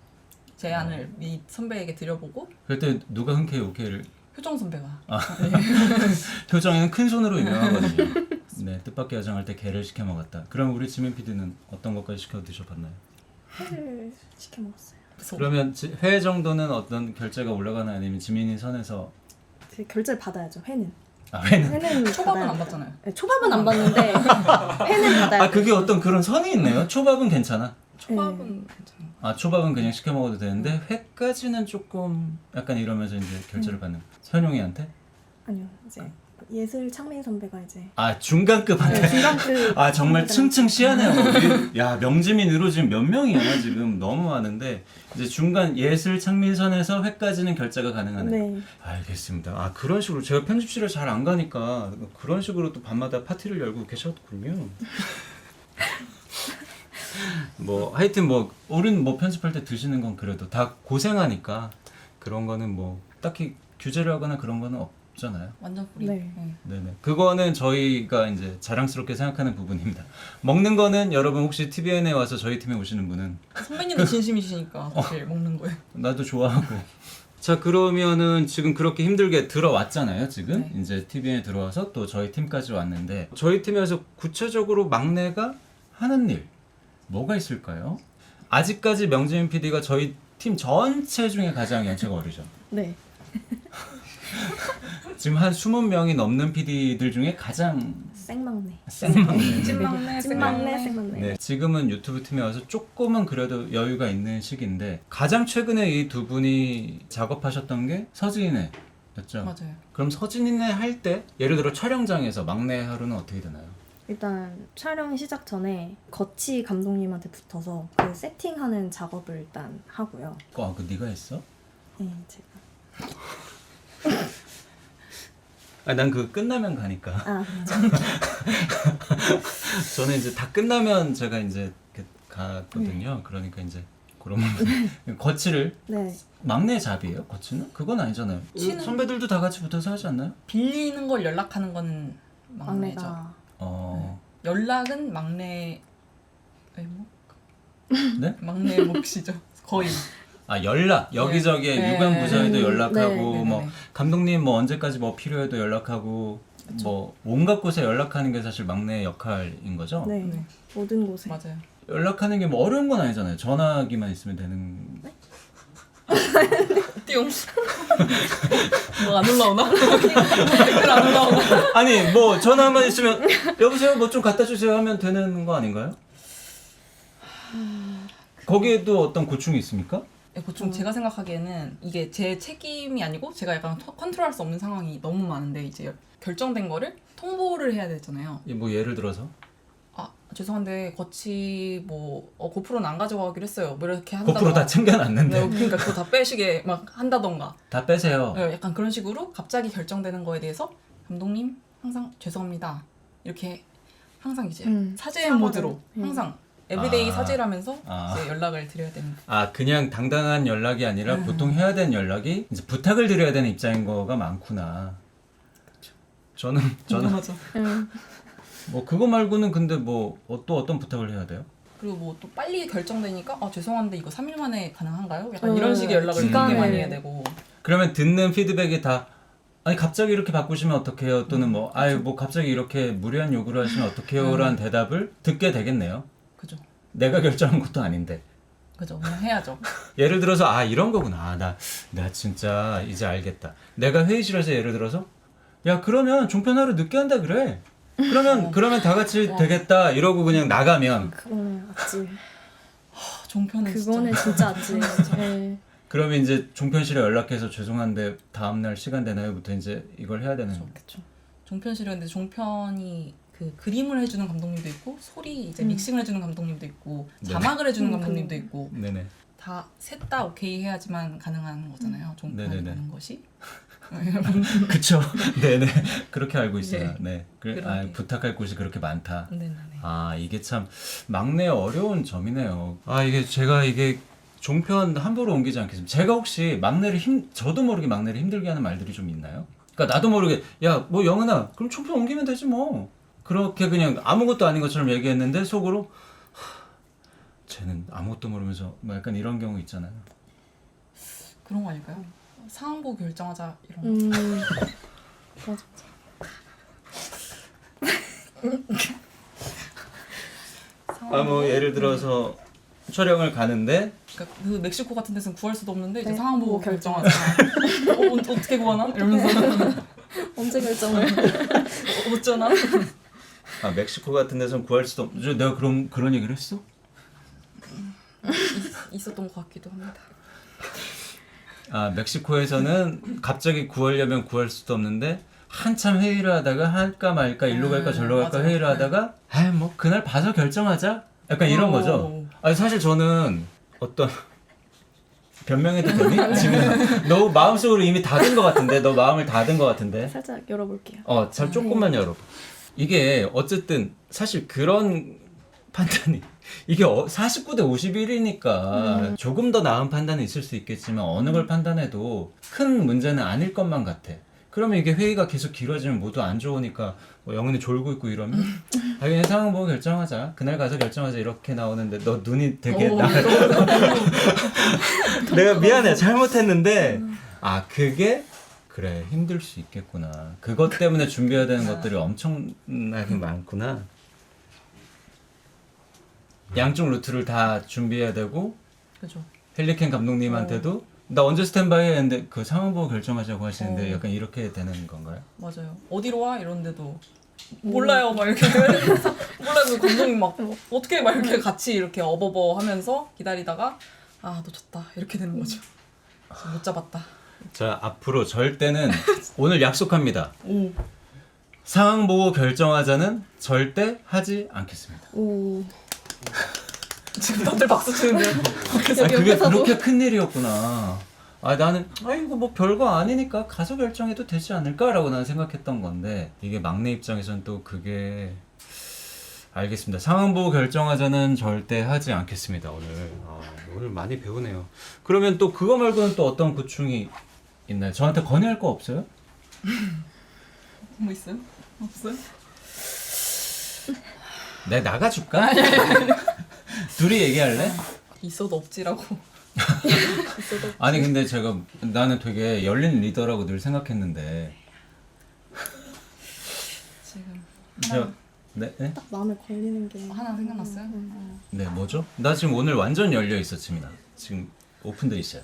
[SPEAKER 2] 제안을 이 선배에게 드려보고
[SPEAKER 1] 그럴 때 누가 흔쾌히 오케이를
[SPEAKER 2] 효정 선배가
[SPEAKER 1] 효정이는 큰 손으로 유명하거든요. 네, 뜻밖의 여정할 때 게를 시켜 먹었다. 그럼 우리 지민 PD는 어떤 것까지 시켜 드셔봤나요?
[SPEAKER 3] 회를 시켜 먹었어요.
[SPEAKER 2] 무서워.
[SPEAKER 1] 그러면 회 정도는 어떤 결제가 올라가나 아니면 지민이 선에서
[SPEAKER 3] 그 결제를 받아야죠. 회는.
[SPEAKER 1] 회는
[SPEAKER 3] 회는
[SPEAKER 2] 초밥은
[SPEAKER 3] 받아야
[SPEAKER 2] 안
[SPEAKER 3] 돼요.
[SPEAKER 2] 받잖아요.
[SPEAKER 3] 네, 초밥은 안 받는데 회는 받아야 돼요.
[SPEAKER 1] 그게 어떤 그런 선이 있네요. 초밥은 괜찮아.
[SPEAKER 2] 초밥은 괜찮아요.
[SPEAKER 1] 아 초밥은 그냥 시켜 먹어도 되는데 회까지는 조금 약간 이러면서 이제 결제를 받는 현용이한테?
[SPEAKER 3] 아니요, 이제 예슬 창민 선배가 이제
[SPEAKER 1] 아 중간급한테?
[SPEAKER 3] 중간급.
[SPEAKER 1] 아 정말
[SPEAKER 3] 선배들한테.
[SPEAKER 1] 층층 씨하네요. 야 명지민으로 지금 몇 명이야 지금 너무 많은데 이제 중간 예슬 창민선에서 회까지는 결제가 가능하네.
[SPEAKER 3] 네.
[SPEAKER 1] 알겠습니다. 아 그런 식으로 제가 편집실을 잘 안 가니까 그런 식으로 또 밤마다 파티를 열고 계셨군요. 뭐 하여튼 뭐 우린 뭐 편집할 때 드시는 건 그래도 다 고생하니까 그런 거는 뭐 딱히 규제를 하거나 그런 거는 없잖아요.
[SPEAKER 2] 완전 프리.
[SPEAKER 3] 네.
[SPEAKER 1] 네네. 그거는 저희가 이제 자랑스럽게 생각하는 부분입니다. 먹는 거는 여러분 혹시 TVN에 와서 저희 팀에 오시는 분은
[SPEAKER 2] 선배님도 진심이시니까 사실 먹는 거에.
[SPEAKER 1] 나도 좋아하고. 자 그러면은 지금 그렇게 힘들게 들어왔잖아요. 지금
[SPEAKER 2] 네.
[SPEAKER 1] 이제 TVN에 들어와서 또 저희 팀까지 왔는데 저희 팀에서 구체적으로 막내가 하는 일 뭐가 있을까요? 아직까지 명지민 PD가 저희 팀 전체 중에 가장 연차가 어리죠.
[SPEAKER 3] 네.
[SPEAKER 1] 지금 한 20명이 넘는 PD들 중에 가장
[SPEAKER 3] 생막내.
[SPEAKER 1] 생막내.
[SPEAKER 2] 찐막내,
[SPEAKER 3] 찐막내, 생막내.
[SPEAKER 1] 네, 지금은 유튜브 팀에 와서 조금은 그래도 여유가 있는 시기인데 가장 최근에 이 두 분이 작업하셨던 게 서진이네였죠.
[SPEAKER 2] 맞아요.
[SPEAKER 1] 그럼 서진이네 할 때 예를 들어 촬영장에서 막내 하루는 어떻게 되나요?
[SPEAKER 3] 일단 촬영 시작 전에 거치 감독님한테 붙어서 그 세팅하는 작업을 일단 하고요.
[SPEAKER 1] 그 네가 했어?
[SPEAKER 3] 네, 제가.
[SPEAKER 1] 아, 난 그거 끝나면 가니까.
[SPEAKER 3] 아,
[SPEAKER 1] 저는 이제 다 끝나면 제가 이제 이렇게 가거든요. 그러니까 이제 그런 거치를
[SPEAKER 3] 네.
[SPEAKER 1] 막내 잡이에요? 거치는? 그건 아니잖아요.
[SPEAKER 2] 치는-
[SPEAKER 1] 선배들도 다 같이 붙어서 하지 않나요?
[SPEAKER 2] 빌리는 걸 연락하는 건 막내죠.
[SPEAKER 3] 막내가.
[SPEAKER 2] 연락은 막내 뭐?
[SPEAKER 1] 네?
[SPEAKER 2] 막내 몫이죠. 거의.
[SPEAKER 1] 아 연락 여기저기에
[SPEAKER 2] 네.
[SPEAKER 1] 유관 부서에도
[SPEAKER 3] 네.
[SPEAKER 1] 연락하고
[SPEAKER 2] 네.
[SPEAKER 1] 뭐
[SPEAKER 2] 네.
[SPEAKER 1] 감독님 뭐 언제까지 뭐 필요해도 연락하고 뭐 온갖 곳에 연락하는 게 사실 막내 역할인 거죠.
[SPEAKER 3] 네.
[SPEAKER 2] 네.
[SPEAKER 3] 모든 곳에.
[SPEAKER 2] 맞아요.
[SPEAKER 1] 연락하는 게 뭐 어려운 건 아니잖아요. 전화기만 있으면 되는.
[SPEAKER 2] 띠용. 뭐 안 올라오나? 댓글 안 올라오나?
[SPEAKER 1] 아니 뭐 전화만 있으면 여보세요 뭐 좀 갖다 주세요 하면 되는 거 아닌가요? 거기에도 어떤 고충이 있습니까?
[SPEAKER 2] 보통 제가 생각하기에는 이게 제 책임이 아니고 제가 약간 컨트롤할 수 없는 상황이 너무 많은데 이제 결정된 거를 통보를 해야 되잖아요.
[SPEAKER 1] 뭐 예를 들어서
[SPEAKER 2] 아 죄송한데 거치 뭐 고프로는 안 가져가기로 했어요. 뭐 이렇게 한다던가.
[SPEAKER 1] 고프로 다 챙겨놨는데
[SPEAKER 2] 네, 그러니까 그거 다 빼시게 막 한다던가.
[SPEAKER 1] 다 빼세요.
[SPEAKER 2] 네, 약간 그런 식으로 갑자기 결정되는 거에 대해서 감독님 항상 죄송합니다. 이렇게 항상 이제 사죄
[SPEAKER 3] 사과를.
[SPEAKER 2] 모드로 항상 에브리데이
[SPEAKER 1] 아.
[SPEAKER 2] 사죄라면서
[SPEAKER 1] 아.
[SPEAKER 2] 이제 연락을 드려야 됩니다.
[SPEAKER 1] 아 그냥 당당한 연락이 아니라 보통 해야 되는 연락이 이제 부탁을 드려야 되는 입장인 거가 많구나. 저는
[SPEAKER 2] 맞아.
[SPEAKER 1] 뭐 그거 말고는 근데 뭐 또 어떤 부탁을 해야 돼요?
[SPEAKER 2] 그리고 뭐 또 빨리 결정되니까 죄송한데 이거 3일 만에 가능한가요? 약간 이런 식의 연락을 되게
[SPEAKER 3] 기간을-
[SPEAKER 2] 많이 해야 되고.
[SPEAKER 1] 그러면 듣는 피드백이 다 아니 갑자기 이렇게 바꾸시면 어떡해요? 또는 뭐 아유 뭐 갑자기 이렇게 무리한 요구를 하시면 어떡해요라는 대답을 듣게 되겠네요.
[SPEAKER 2] 그죠.
[SPEAKER 1] 내가 결정한 것도 아닌데.
[SPEAKER 2] 그죠. 그냥 해야죠.
[SPEAKER 1] 예를 들어서 이런 거구나. 나 진짜 이제 알겠다. 내가 회의실에서 예를 들어서 야 그러면 종편 하루 늦게 한다 그래. 그러면 다 같이 되겠다 이러고 그냥 나가면
[SPEAKER 3] 그거는 아찔.
[SPEAKER 2] 종편은
[SPEAKER 3] 그거는 진짜 아찔. 네.
[SPEAKER 1] 그러면 이제 종편실에 연락해서 죄송한데 다음날 시간 되나요?부터 이제 이걸 해야 되는.
[SPEAKER 3] 그렇죠.
[SPEAKER 2] 종편실이었는데 종편이 그 그림을 해주는 감독님도 있고 소리 이제 믹싱을 해주는 감독님도 있고 자막을 해주는 감독님도 있고
[SPEAKER 1] 네네.
[SPEAKER 2] 다 셋 다 오케이 해야지만 가능한 거잖아요. 종편이라는
[SPEAKER 1] 네네네.
[SPEAKER 2] 것이.
[SPEAKER 1] 그쵸. 네네. 그렇게 알고 있어요. 네.
[SPEAKER 2] 그런 게.
[SPEAKER 1] 부탁할 곳이 그렇게 많다.
[SPEAKER 2] 네네네.
[SPEAKER 1] 이게 참 막내 어려운 점이네요. 이게 종편 함부로 옮기지 않겠습니다. 제가 혹시 저도 모르게 막내를 힘들게 하는 말들이 좀 있나요? 그러니까 나도 모르게 야 뭐 영은아 그럼 종편 옮기면 되지 뭐. 그렇게 그냥 아무것도 아닌 것처럼 얘기했는데 속으로 쟤는 아무것도 모르면서 뭐 약간 이런 경우 있잖아요.
[SPEAKER 2] 그런 거 아닐까요? 상황 보고 결정하자 이런 거.
[SPEAKER 3] 맞아.
[SPEAKER 2] 상황
[SPEAKER 1] 뭐
[SPEAKER 2] 보고
[SPEAKER 1] 예를 들어서 촬영을 가는데
[SPEAKER 2] 그러니까 그 멕시코 같은 데서는 구할 수도 없는데 이제
[SPEAKER 3] 네.
[SPEAKER 2] 상황 보고
[SPEAKER 3] 뭐
[SPEAKER 2] 결정하자. 어떻게 구하나? 이러면서
[SPEAKER 3] 언제 결정을?
[SPEAKER 2] 어쩌나?
[SPEAKER 1] 멕시코 같은 데선 구할 수도 없죠. 내가 그런 얘기를 했어?
[SPEAKER 2] 있었던 것 같기도 합니다.
[SPEAKER 1] 아, 멕시코에서는 갑자기 구하려면 구할 수도 없는데 한참 회의를 하다가 할까 말까 일로 갈까 절로 갈까
[SPEAKER 2] 맞아요.
[SPEAKER 1] 회의를 하다가 아, 뭐 그날 봐서 결정하자. 약간 이런 거죠. 아니 사실 저는 어떤 변명해도 되니? 지금 너 마음속으로 이미 닫은 것 같은데 너 마음을 닫은 것 같은데
[SPEAKER 3] 살짝 열어볼게요.
[SPEAKER 1] 잘 조금만 열어봐. 이게 어쨌든 사실 그런 판단이 이게 49대 51이니까 조금 더 나은 판단이 있을 수 있겠지만 어느 걸 판단해도 큰 문제는 아닐 것만 같아. 그러면 이게 회의가 계속 길어지면 모두 안 좋으니까 뭐 영은이 졸고 있고 이러면 아 그냥 상황 보고 결정하자. 그날 가서 결정하자 이렇게 나오는데 너 눈이 되게 내가 미안해 잘못했는데 아 그게 그래 힘들 수 있겠구나. 그것 때문에 준비해야 되는 것들이 엄청나게 많구나. 양쪽 루트를 다 준비해야 되고
[SPEAKER 2] 그죠.
[SPEAKER 1] 헬리켄 감독님한테도 나 언제 스탠바이 했는데 그 상황 보고 결정하자고 하시는데 약간 이렇게 되는 건가요?
[SPEAKER 2] 맞아요. 어디로 와? 이런데도 몰라요. 막 이렇게 몰라요. 그 감독님 막 어떻게 막 이렇게 같이 이렇게 어버버 하면서 기다리다가 아 놓쳤다 이렇게 되는 거죠. 그래서 못 잡았다.
[SPEAKER 1] 자 앞으로 절대는 오늘 약속합니다.
[SPEAKER 2] 오.
[SPEAKER 1] 상황 보고 결정하자는 절대 하지 않겠습니다.
[SPEAKER 3] 오.
[SPEAKER 2] 지금 다들 박수 치는데.
[SPEAKER 1] 아, 그게 그렇게 큰 일이었구나. 아 나는 이거 뭐 별거 아니니까 가서 결정해도 되지 않을까라고 나는 생각했던 건데 이게 막내 입장에서는 또 그게 알겠습니다. 상황 보고 결정하자는 절대 하지 않겠습니다. 오늘 많이 배우네요. 그러면 또 그거 말고는 또 어떤 고충이 있나요? 저한테 건의할 거 없어요?
[SPEAKER 2] 뭐 있어요? 없어요?
[SPEAKER 1] 내가 나가줄까? 둘이 얘기할래?
[SPEAKER 2] 있어도 없지라고.
[SPEAKER 1] 아니 근데 나는 되게 열린 리더라고 늘 생각했는데
[SPEAKER 2] 지금
[SPEAKER 1] 네?
[SPEAKER 3] 딱 마음에 걸리는 게
[SPEAKER 2] 하나 생각났어요?
[SPEAKER 1] 네 뭐죠? 나 지금 오늘 완전 열려 있었습니다. 지금 오픈돼 있어요.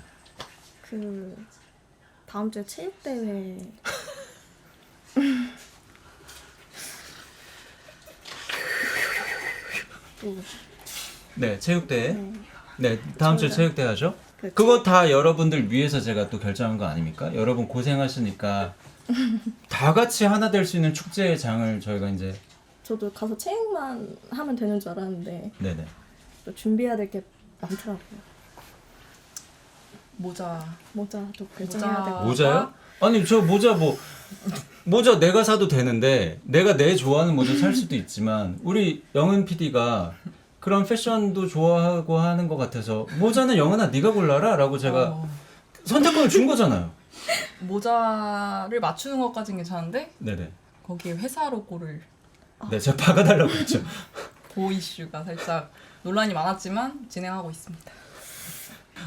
[SPEAKER 3] 그 다음 주에 체육 대회
[SPEAKER 1] 네 체육대회.
[SPEAKER 3] 네.
[SPEAKER 1] 네 다음 주에
[SPEAKER 3] 저희가-
[SPEAKER 1] 체육대회 하죠.
[SPEAKER 3] 그
[SPEAKER 1] 그거 다 여러분들 위해서 제가 또 결정한 거 아닙니까? 여러분 고생하시니까 다 같이 하나 될 수 있는 축제의 장을 저희가 이제
[SPEAKER 3] 저도 가서 체육만 하면 되는 줄 알았는데
[SPEAKER 1] 네네.
[SPEAKER 3] 또 준비해야 될 게 많더라고요. 모자도 결정해야 되고
[SPEAKER 1] 모자요? 아니 저 모자 내가 사도 되는데 내가 내 좋아하는 모자 살 수도 있지만 우리 영은 PD가 그런 패션도 좋아하고 하는 것 같아서 모자는 영은아 네가 골라라 라고 제가 선택권을 준 거잖아요.
[SPEAKER 2] 모자를 맞추는 것까진 괜찮은데
[SPEAKER 1] 네네.
[SPEAKER 2] 거기에 회사 로고를
[SPEAKER 1] 네 제가 박아달라고 했죠.
[SPEAKER 2] 보 이슈가 살짝 논란이 많았지만 진행하고 있습니다.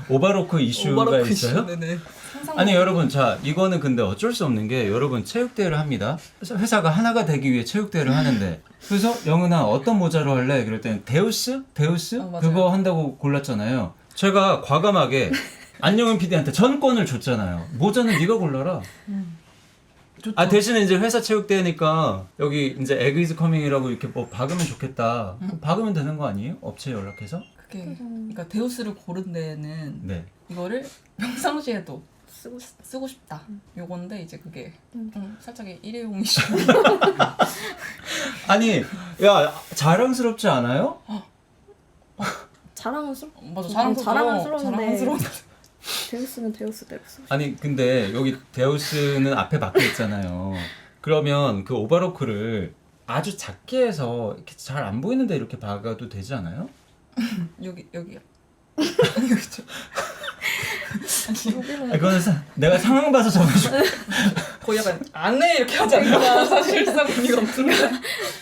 [SPEAKER 1] 오바로크 이슈가
[SPEAKER 2] 오바로크
[SPEAKER 1] 있어요?
[SPEAKER 2] 이슈, 네네. 상상
[SPEAKER 1] 아니 여러분 자 이거는 근데 어쩔 수 없는 게 여러분 체육대회를 합니다. 회사가 하나가 되기 위해 체육대회를 하는데 그래서 영은아 어떤 모자로 할래? 그럴 때는 데우스?
[SPEAKER 2] 맞아요.
[SPEAKER 1] 그거 한다고 골랐잖아요. 제가 과감하게 안영은 PD한테 전권을 줬잖아요. 모자는 네가 골라라. 아 대신에 이제 회사 체육대회니까 여기 이제 에그 이즈 커밍이라고 이렇게 뭐 박으면 좋겠다. 그럼 박으면 되는 거 아니에요? 업체 연락해서?
[SPEAKER 2] 그게 그러니까 데우스를 고른 데는
[SPEAKER 1] 네.
[SPEAKER 2] 이거를 평상시에도
[SPEAKER 3] 쓰고 싶.
[SPEAKER 2] 쓰고 싶다. 요건데 이제 그게 좀 살짝 일회용 이슈.
[SPEAKER 1] 아니 야 자랑스럽지 않아요?
[SPEAKER 3] 자랑스러운데
[SPEAKER 2] 자랑스러운데
[SPEAKER 3] 데우스는 데우스대로 쓰고 싶.
[SPEAKER 1] 아니 근데 여기 데우스는 앞에 박혀 있잖아요. 그러면 그 오바로크를 아주 작게 해서 이렇게 잘 안 보이는데 이렇게 박아도 되지 않아요?
[SPEAKER 2] 여기요.
[SPEAKER 3] 여기는
[SPEAKER 1] 아니, 그거는 내가 상황 봐서 적어줄게.
[SPEAKER 2] 거의 약간 안에 이렇게 하지 않나 사실상 의미가 없으니까.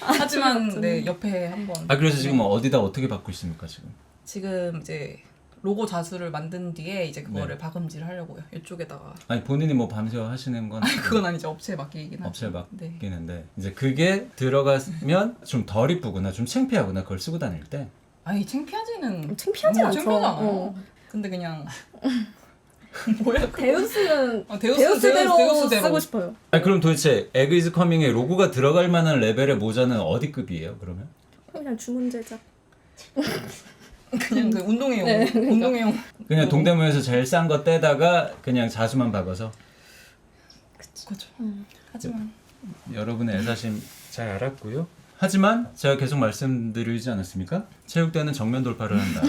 [SPEAKER 2] 하지만 네 옆에 한번.
[SPEAKER 1] 아 그래서 지금 어디다 어떻게 박고 있습니까 지금?
[SPEAKER 2] 지금 이제 로고 자수를 만든 뒤에 이제 그거를
[SPEAKER 1] 네.
[SPEAKER 2] 박음질 하려고요. 이쪽에다가.
[SPEAKER 1] 아니 본인이 뭐 밤새 하시는 건
[SPEAKER 2] 그건 아니죠. 업체에 맡기긴 하죠.
[SPEAKER 1] 업체에
[SPEAKER 2] 네.
[SPEAKER 1] 맡기는데 이제 그게 들어가면 좀 덜 이쁘구나 좀 창피하구나 그걸 쓰고 다닐 때.
[SPEAKER 2] 아니 창피하지는
[SPEAKER 3] 창피하지 않죠.
[SPEAKER 2] 창피하지 않아요.
[SPEAKER 3] 어.
[SPEAKER 2] 근데 그냥 뭐야 그거.
[SPEAKER 3] 데우스는
[SPEAKER 2] 데우스대로
[SPEAKER 3] 쓰고 싶어요.
[SPEAKER 1] 아니 그럼 도대체 에그 이즈 커밍에 로고가 들어갈 만한 레벨의 모자는 어디 급이에요 그러면?
[SPEAKER 3] 그냥 주문 제작.
[SPEAKER 2] 그냥 그 운동회용.
[SPEAKER 3] 네, 그러니까.
[SPEAKER 2] 운동회용.
[SPEAKER 1] 그냥 동대문에서 제일 싼 거 떼다가 그냥 자수만 박아서.
[SPEAKER 2] 그죠. 하지만
[SPEAKER 1] 여러분의 애사심 잘 알았고요. 하지만 제가 계속 말씀드리지 않았습니까? 체육대는 정면 돌파를 한다.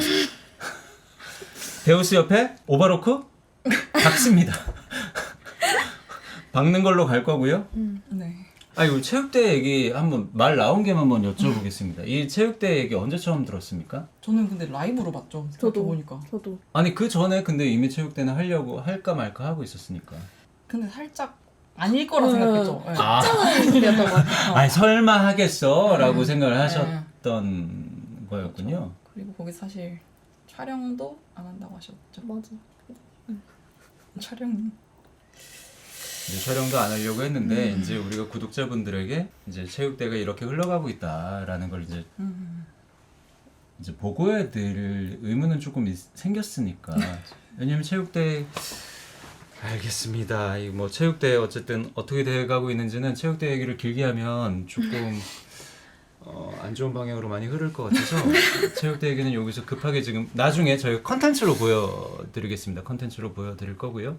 [SPEAKER 1] 데우스 옆에 오바로크 박습니다. 박는 걸로 갈 거고요.
[SPEAKER 2] 네.
[SPEAKER 1] 아, 이 체육대 얘기 한번 말 나온 김에 한번 여쭤보겠습니다. 이 체육대 얘기 언제 처음 들었습니까?
[SPEAKER 2] 저는 근데 라이브로 봤죠.
[SPEAKER 3] 저도
[SPEAKER 2] 보니까.
[SPEAKER 3] 저도
[SPEAKER 1] 아니 그 전에 근데 이미 체육대는 하려고 할까 말까 하고 있었으니까.
[SPEAKER 2] 근데 살짝 아닐 거라 생각했죠. 네.
[SPEAKER 1] 아,
[SPEAKER 3] 였던 것 같아요.
[SPEAKER 1] 아니 설마 하겠어라고 생각을 하셨던 거였군요.
[SPEAKER 2] 그리고 거기 사실 촬영도 안 한다고 하셨죠.
[SPEAKER 3] 맞아.
[SPEAKER 2] 촬영.
[SPEAKER 1] 이제 촬영도 안 하려고 했는데 이제 우리가 구독자분들에게 이제 체육대가 이렇게 흘러가고 있다라는 걸 이제 보고해 드릴 의무는 조금 생겼으니까. 왜냐면 체육대 알겠습니다. 이 뭐 체육대 어쨌든 어떻게 돼가고 있는지는 체육대 얘기를 길게 하면 조금 안 좋은 방향으로 많이 흐를 것 같아서 체육대 얘기는 여기서 급하게 지금 나중에 저희 컨텐츠로 보여드리겠습니다. 컨텐츠로 보여드릴 거고요.